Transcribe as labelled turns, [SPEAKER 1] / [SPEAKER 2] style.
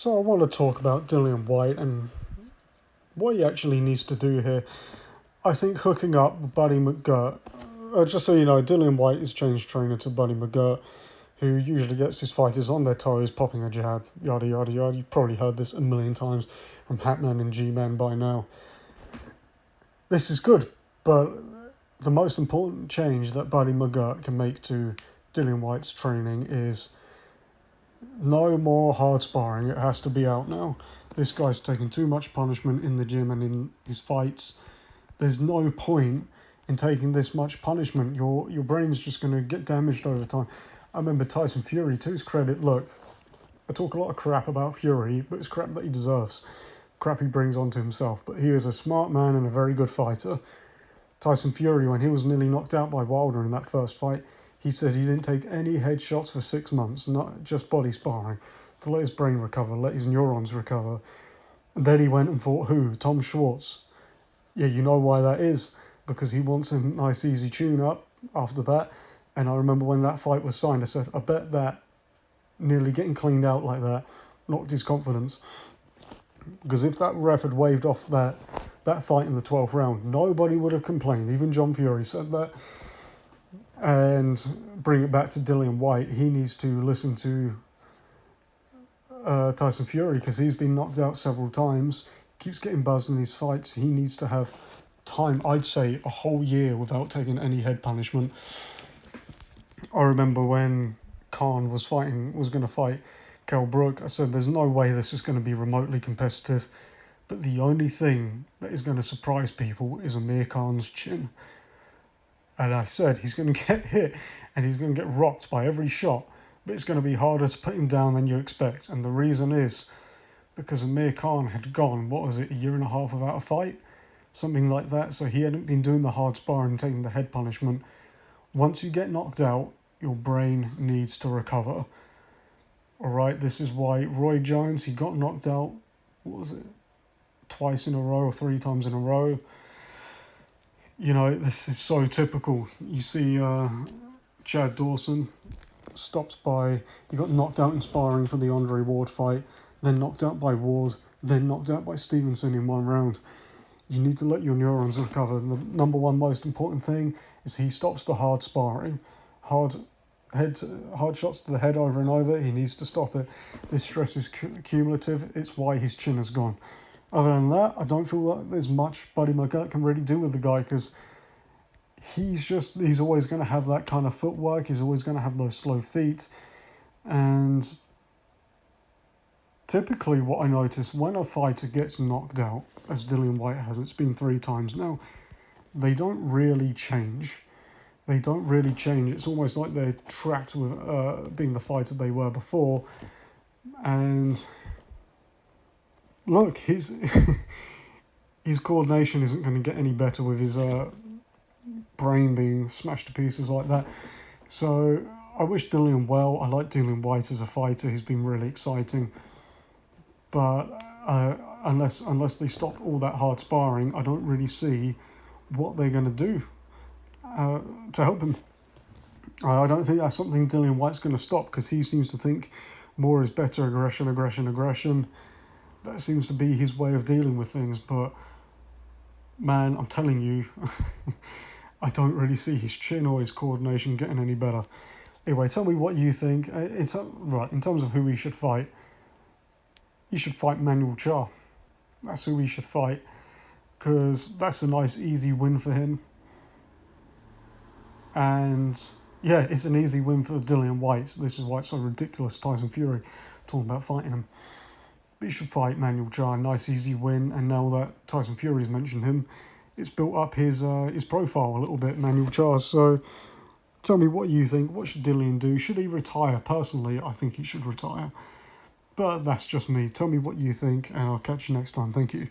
[SPEAKER 1] So I want to talk about Dillian Whyte and what he actually needs to do here. I think hooking up with Buddy McGirt, just so you know, Dillian Whyte is changed trainer to Buddy McGirt, who usually gets his fighters on their toes, popping a jab, yada yada yada. You've probably heard this a million times from Hatman and G-Man by now. This is good, but the most important change that Buddy McGirt can make to Dillian Whyte's training is no more hard sparring. It has to be out now. This guy's taking too much punishment in the gym and in his fights. There's no point in taking this much punishment. Your brain's just going to get damaged over time. I remember Tyson Fury, to his credit, look, I talk a lot of crap about Fury, but it's crap that he deserves. Crap he brings onto himself. But he is a smart man and a very good fighter. Tyson Fury, when he was nearly knocked out by Wilder in that first fight, he said he didn't take any headshots for 6 months, not just body sparring, to let his brain recover, let his neurons recover. And then he went and fought who? Tom Schwartz. Yeah, you know why that is. Because he wants a nice easy tune-up after that. And I remember when that fight was signed, I said, I bet that nearly getting cleaned out like that knocked his confidence. Because if that ref had waved off that fight in the 12th round, nobody would have complained. Even John Fury said that. And bring it back to Dillian Whyte, he needs to listen to Tyson Fury because he's been knocked out several times. He keeps getting buzzed in his fights. He needs to have time, I'd say a whole year without taking any head punishment. I remember when Khan was going to fight Kell Brook, I said there's no way this is going to be remotely competitive. But the only thing that is going to surprise people is Amir Khan's chin. And I said he's going to get hit and he's going to get rocked by every shot, but it's going to be harder to put him down than you expect. And the reason is because Amir Khan had gone, what was it, a year and a half without a fight? Something like that. So he hadn't been doing the hard sparring, taking the head punishment. Once you get knocked out, your brain needs to recover. All right, this is why Roy Jones, he got knocked out, what was it, twice in a row or 3 times in a row. You know, this is so typical. You see Chad Dawson he got knocked out in sparring for the Andre Ward fight, then knocked out by Ward, then knocked out by Stevenson in 1 round. You need to let your neurons recover. The number one most important thing is he stops the hard sparring. Hard shots to the head over and over, he needs to stop it. This stress is cumulative. It's why his chin has gone. Other than that, I don't feel like there's much Buddy McGirt can really do with the guy because he's always going to have that kind of footwork. He's always going to have those slow feet. And typically what I notice when a fighter gets knocked out, as Dillian Whyte has, it's been 3 times now, they don't really change. It's almost like they're trapped with being the fighter they were before. And look, his coordination isn't going to get any better with his brain being smashed to pieces like that. So I wish Dillian well. I like Dillian Whyte as a fighter. He's been really exciting. But unless they stop all that hard sparring, I don't really see what they're going to do to help him. I don't think that's something Dillian Whyte's going to stop because he seems to think more is better, aggression. That seems to be his way of dealing with things, but man, I'm telling you, I don't really see his chin or his coordination getting any better. Anyway, tell me what you think. In terms of who he should fight Manuel Charr. That's who he should fight, because that's a nice, easy win for him. And yeah, it's an easy win for Dillian Whyte. This is why it's so ridiculous, Tyson Fury talking about fighting him. But he should fight Manuel Charr, nice easy win, and now that Tyson Fury's mentioned him, it's built up his profile a little bit, Manuel Charr. So tell me what you think. What should Dillian do? Should he retire? Personally, I think he should retire. But that's just me. Tell me what you think, and I'll catch you next time. Thank you.